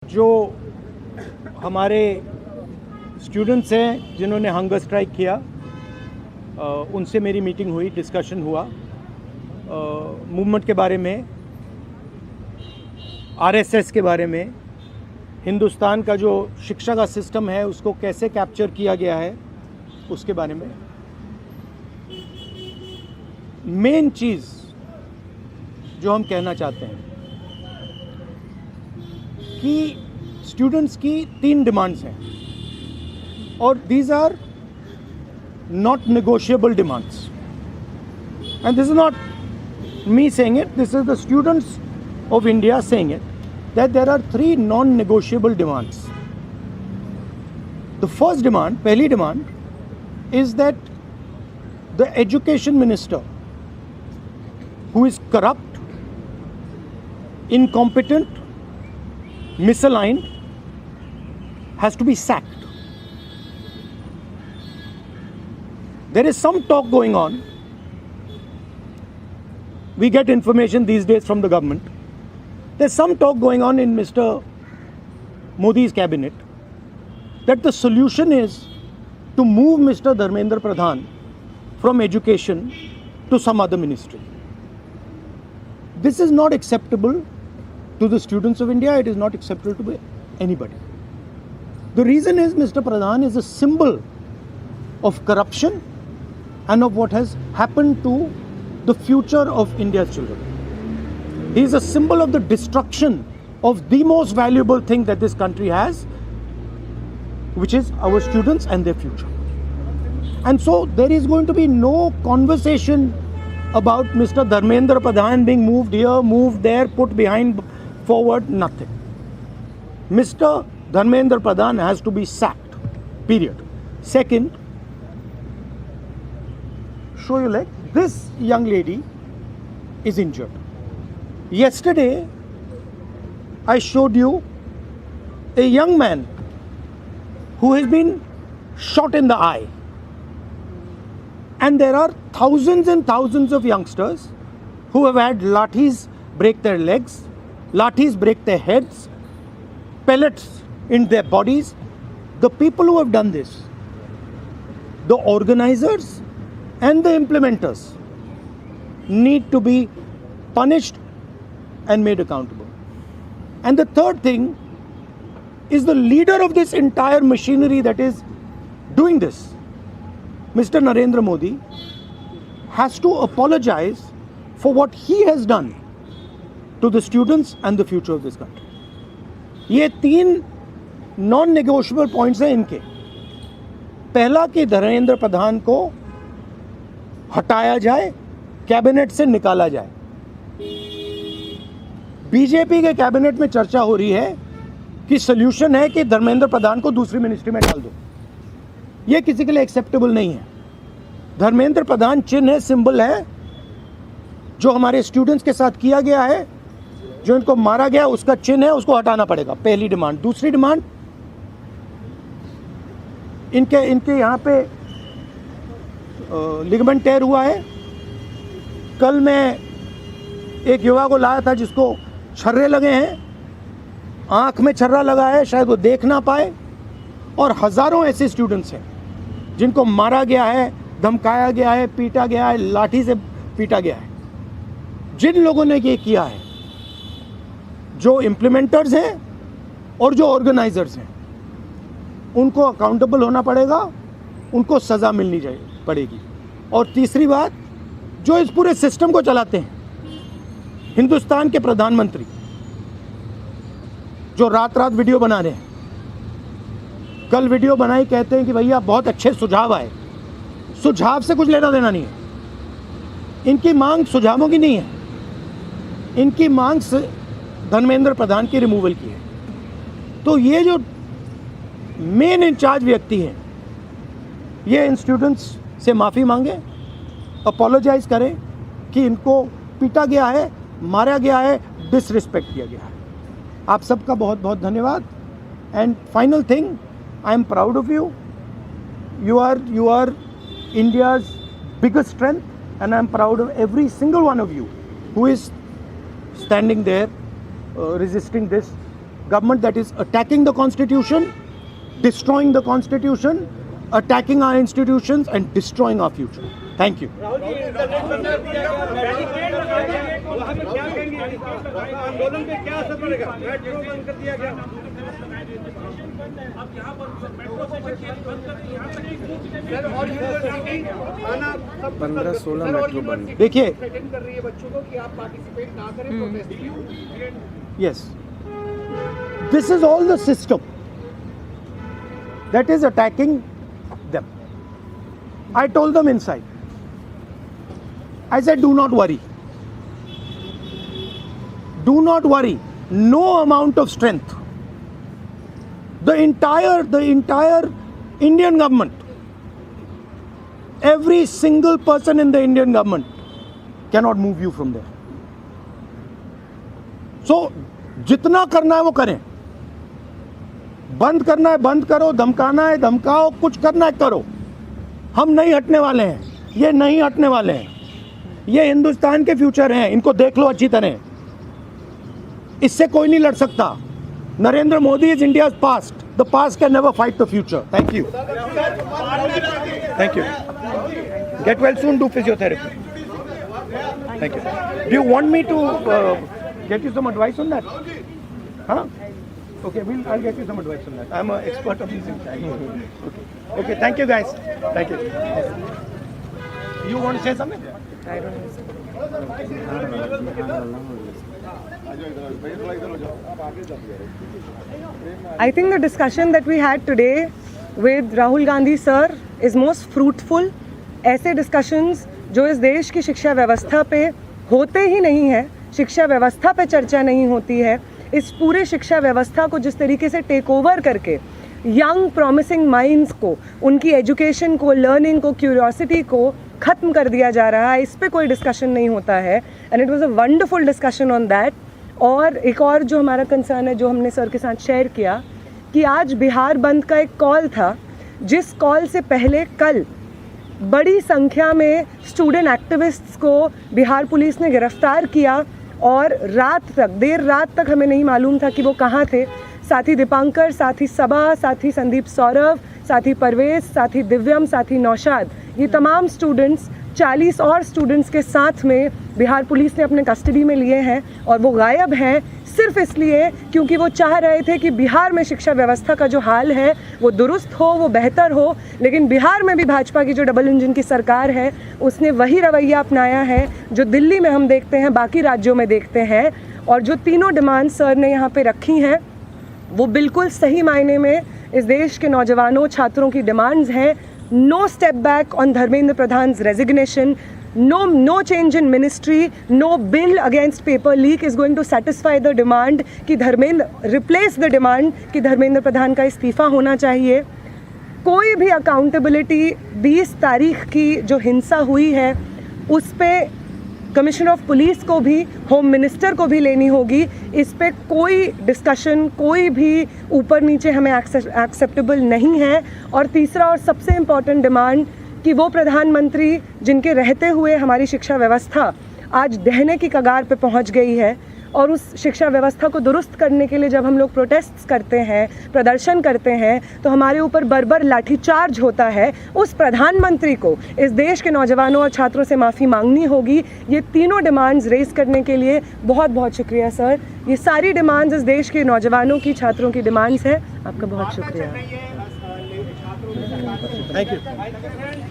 जो हमारे स्टूडेंट्स हैं जिन्होंने हंगर स्ट्राइक किया, उनसे मेरी मीटिंग हुई, डिस्कशन हुआ मूवमेंट के बारे में, आरएसएस के बारे में, हिंदुस्तान का जो शिक्षा का सिस्टम है उसको कैसे कैप्चर किया गया है उसके बारे में। मेन चीज़ जो हम कहना चाहते हैं कि स्टूडेंट्स की 3 डिमांड्स हैं और these are not negotiable demands, and this is not me saying it, this is the students of India saying it, that there are 3 non-negotiable demands. The first demand, pehli demand, is that the education minister, who is corrupt, incompetent, misaligned, has to be sacked. There is some talk going on. We get information these days from the government. There's some talk going on in Mr. Modi's cabinet that the solution is to move Mr. Dharmendra Pradhan from education to some other ministry. This is not acceptable to the students of India. It is not acceptable to anybody. The reason is Mr. Pradhan is a symbol of corruption and of what has happened to the future of India's children. He is a symbol of the destruction of the most valuable thing that this country has, which is our students and their future. And so there is going to be no conversation about Mr. Dharmendra Pradhan being moved here, moved there, put behind, forward, nothing. Mr. Dharmendra Pradhan has to be sacked, period. Second, show you like this young lady is injured. Yesterday, I showed you a young man who has been shot in the eye. And there are thousands and thousands of youngsters who have had lathis break their legs, lathis break their heads, pellets in their bodies. The people who have done this, the organizers and the implementers, need to be punished and made accountable. And the third thing is the leader of this entire machinery that is doing this, Mr. Narendra Modi, has to apologize for what he has done to the students and the future of this country. ये 3 non-negotiable points हैं इनके। पहला कि धर्मेंद्र प्रधान को हटाया जाए, cabinet से निकाला जाए। बीजेपी के कैबिनेट में चर्चा हो रही है कि सॉल्यूशन है कि धर्मेंद्र प्रधान को दूसरी मिनिस्ट्री में डाल दो। ये किसी के लिए एक्सेप्टेबल नहीं है। धर्मेंद्र प्रधान चिन्ह है, सिंबल है, जो हमारे स्टूडेंट्स के साथ किया गया है, जो इनको मारा गया उसका चिन्ह है, उसको हटाना पड़ेगा, पहली डिमांड। दूसरी डिमांड, इनके यहाँ पे लिगामेंट टेयर हुआ है। कल मैं एक युवा को लाया था जिसको छर्रे लगे हैं, आंख में छर्रा लगा है, शायद वो देख ना पाए, और हजारों ऐसे स्टूडेंट्स हैं जिनको मारा गया है, धमकाया गया है, पीटा गया है, लाठी से पीटा गया है। जिन लोगों ने ये किया है, जो इम्प्लीमेंटर्स हैं और जो ऑर्गेनाइजर्स हैं, उनको अकाउंटेबल होना पड़ेगा, उनको सज़ा मिलनी पड़ेगी। और तीसरी बात, जो इस पूरे सिस्टम को चलाते हैं, हिंदुस्तान के प्रधानमंत्री, जो रात रात वीडियो बना रहे हैं, कल वीडियो बनाई, कहते हैं कि भैया बहुत अच्छे सुझाव आए। सुझाव से कुछ लेना देना नहीं है। इनकी मांग सुझावों की नहीं है, इनकी मांग धर्मेंद्र प्रधान की रिमूवल की है। तो ये जो मेन इंचार्ज व्यक्ति हैं, ये इन स्टूडेंट्स से माफ़ी मांगे, अपोलोजाइज करें कि इनको पीटा गया है, मारा गया है, डिसरिस्पेक्ट किया गया है। आप सबका बहुत बहुत धन्यवाद। And final thing, I am proud of you. You are India's biggest strength, and I am proud of every single one of you who is standing there resisting this government that is attacking the constitution, destroying the constitution, attacking our institutions and destroying our future. Thank you. आंदोलन पे क्या असर पड़ेगा? Metro बंद कर दिया गया। अब यहाँ पर मेट्रो स्टेशन बंद कर दिया, यहाँ तक कि और यूनिवर्सिटी खाना 15-16 मेट्रो बंद। देखिए, थ्रेटन कर रही है बच्चों को कि आप पार्टिसिपेट ना करें प्रोटेस्ट में। yes, this is all the system that is attacking them. I told them inside. I said, do not worry. Do not worry. No amount of strength. The entire Indian government, every single person in the Indian government cannot move you from there. So, जितना करना है वो करें. बंद करना है बंद करो, धमकाना है धमकाओ, कुछ करना है करो. हम नहीं हटने वाले हैं. ये नहीं हटने वाले हैं. ये हिंदुस्तान के फ्यूचर हैं. इनको देख लो अच्छी तरह. इससे कोई नहीं लड़ सकता. Narendra Modi is India's past. The past can never fight the future. Thank you. Thank you. Get well soon. Do physiotherapy. Thank you. Do you want me to get you some advice on that? Huh? Okay, I'll get you some advice on that. I'm an expert of these things. Okay, thank you guys. Thank you. You want to say something? I don't know. I think the discussion that we had today with Rahul Gandhi sir is most fruitful. ऐसे discussions जो इस देश की शिक्षा व्यवस्था पे होते ही नहीं है, शिक्षा व्यवस्था पे चर्चा नहीं होती है, इस पूरे शिक्षा व्यवस्था को जिस तरीके से टेक ओवर करके यंग प्रॉमिसिंग माइंड्स को, उनकी एजुकेशन को, लर्निंग को, क्यूरियोसिटी को ख़त्म कर दिया जा रहा है, इस पे कोई डिस्कशन नहीं होता है. And it was a wonderful discussion on that. और एक और जो हमारा कंसर्न है, जो हमने सर के साथ शेयर किया, कि आज बिहार बंद का एक कॉल था, जिस कॉल से पहले कल बड़ी संख्या में स्टूडेंट एक्टिविस्ट्स को बिहार पुलिस ने गिरफ्तार किया और रात तक, देर रात तक हमें नहीं मालूम था कि वो कहाँ थे. साथी दीपांकर, साथी सबा, साथी संदीप सौरभ, साथी परवेज, साथी दिव्यम, साथी नौशाद, ये तमाम स्टूडेंट्स 40 और स्टूडेंट्स के साथ में बिहार पुलिस ने अपने कस्टडी में लिए हैं. और वो गायब हैं सिर्फ इसलिए क्योंकि वो चाह रहे थे कि बिहार में शिक्षा व्यवस्था का जो हाल है वो दुरुस्त हो, वो बेहतर हो. लेकिन बिहार में भी भाजपा की जो डबल इंजन की सरकार है, उसने वही रवैया अपनाया है जो दिल्ली में हम देखते हैं, बाकी राज्यों में देखते हैं. और जो तीनों डिमांड सर ने यहाँ पे रखी हैं, वो बिल्कुल सही मायने में इस देश के नौजवानों, छात्रों की डिमांड्स हैं. No step back on Dharmendra Pradhan's resignation. No change in ministry, no bill against paper leak is going to satisfy the demand कि replace the demand कि धर्मेंद्र प्रधान का इस्तीफा होना चाहिए. कोई भी अकाउंटेबिलिटी 20 तारीख की जो हिंसा हुई है उस पे कमिश्नर ऑफ पुलिस को भी, होम मिनिस्टर को भी लेनी होगी. इस पे कोई डिस्कशन, कोई भी ऊपर नीचे हमें एक्सेप्टेबल नहीं है. और तीसरा और सबसे इम्पॉर्टेंट डिमांड कि वो प्रधानमंत्री जिनके रहते हुए हमारी शिक्षा व्यवस्था आज ढहने की कगार पे पहुंच गई है, और उस शिक्षा व्यवस्था को दुरुस्त करने के लिए जब हम लोग प्रोटेस्ट करते हैं, प्रदर्शन करते हैं, तो हमारे ऊपर बर्बर लाठीचार्ज होता है. उस प्रधानमंत्री को इस देश के नौजवानों और छात्रों से माफ़ी मांगनी होगी. ये तीनों डिमांड्स रेज़ करने के लिए बहुत बहुत शुक्रिया सर. ये सारी डिमांड्स इस देश के नौजवानों की, छात्रों की डिमांड्स है. आपका बहुत शुक्रिया. Thank you.